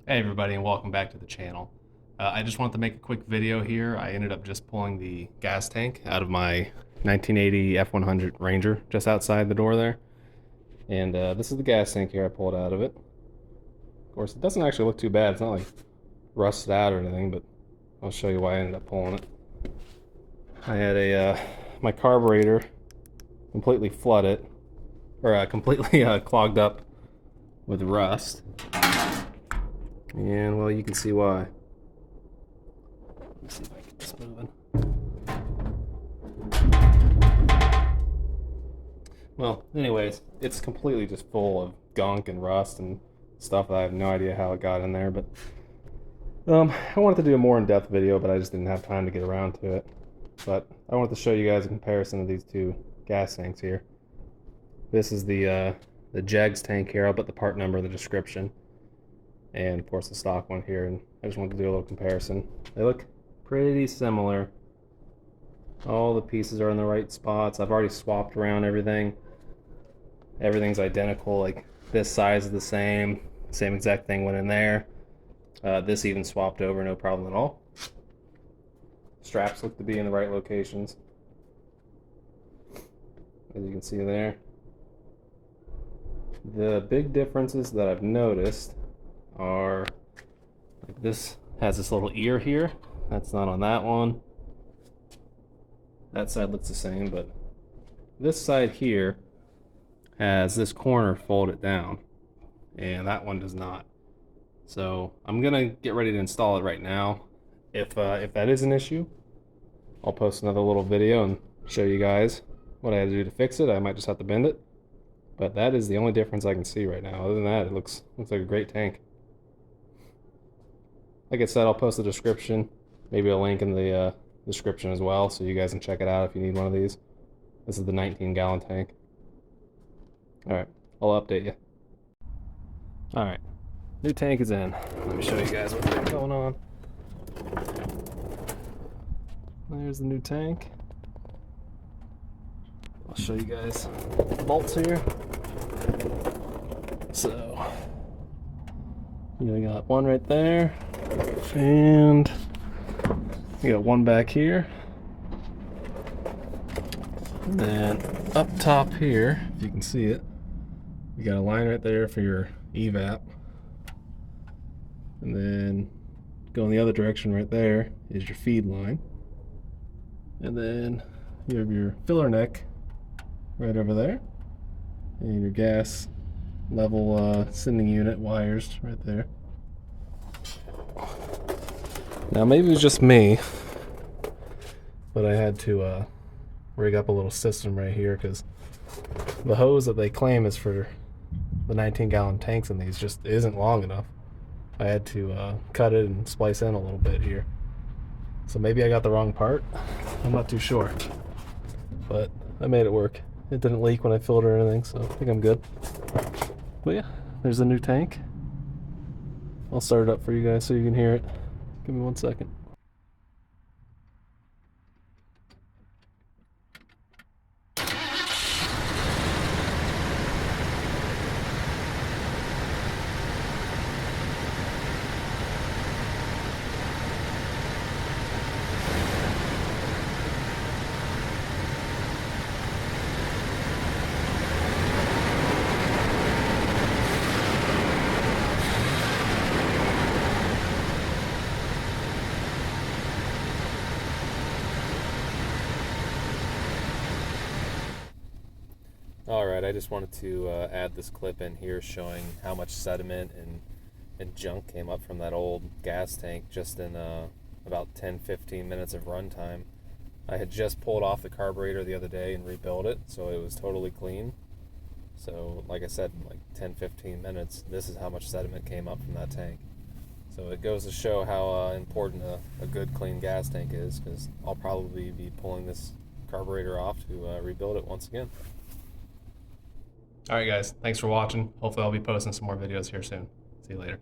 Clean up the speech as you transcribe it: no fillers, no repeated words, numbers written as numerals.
Hey everybody, and welcome back to the channel. I just wanted to make a quick video here. I ended up just pulling the gas tank out of my 1980 F100 Ranger just outside the door there. And this is the gas tank here. I pulled out of it. Of course, it doesn't actually look too bad. It's not like rusted out or anything, but I'll show you why I ended up pulling it. I had my carburetor completely flooded, or completely clogged up with rust. And well, you can see why. Let me see if I can get this moving. Well, anyways, it's completely just full of gunk and rust and stuff that I have no idea how it got in there. But I wanted to do a more in-depth video, but I just didn't have time to get around to it. But I wanted to show you guys a comparison of these two gas tanks here. This is the Jegs tank here. I'll put the part number in the description. And of course the stock one here, and I just wanted to do a little comparison. They look pretty similar. All the pieces are in the right spots. I've already swapped around everything. Everything's identical, like this size is the same exact thing went in there. This even swapped over, no problem at all. Straps look to be in the right locations, as you can see there. The big differences that I've noticed are, like, this has this little ear here. That's not on that one. That side looks the same, but this side here has this corner folded down, and that one does not. So I'm gonna get ready to install it right now. If that is an issue, I'll post another little video and show you guys what I had to do to fix it. I might just have to bend it, but that is the only difference I can see right now. Other than that, it looks like a great tank. Like I said, I'll post the description, maybe a link in the description as well, so you guys can check it out if you need one of these. This is the 19-gallon tank. Alright, I'll update you. Alright, new tank is in. Let me show you guys what's been going on. There's the new tank. I'll show you guys the bolts here. So, you got one right there, and you got one back here. And then up top here, if you can see it, you got a line right there for your evap. And then going the other direction right there is your feed line. And then you have your filler neck right over there. And your gas level sending unit wires right there. Now maybe it was just me, but I had to rig up a little system right here because the hose that they claim is for the 19-gallon tanks in these just isn't long enough. I had to cut it and splice in a little bit here. So maybe I got the wrong part. I'm not too sure, but I made it work. It didn't leak when I filled it or anything, so I think I'm good. But yeah, there's the new tank. I'll start it up for you guys so you can hear it. Give me 1 second. Alright, I just wanted to add this clip in here showing how much sediment and junk came up from that old gas tank just in about 10-15 minutes of runtime. I had just pulled off the carburetor the other day and rebuilt it, so it was totally clean. So like I said, in like 10-15 minutes, this is how much sediment came up from that tank. So it goes to show how important a good clean gas tank is, because I'll probably be pulling this carburetor off to rebuild it once again. Alright guys, thanks for watching. Hopefully I'll be posting some more videos here soon. See you later.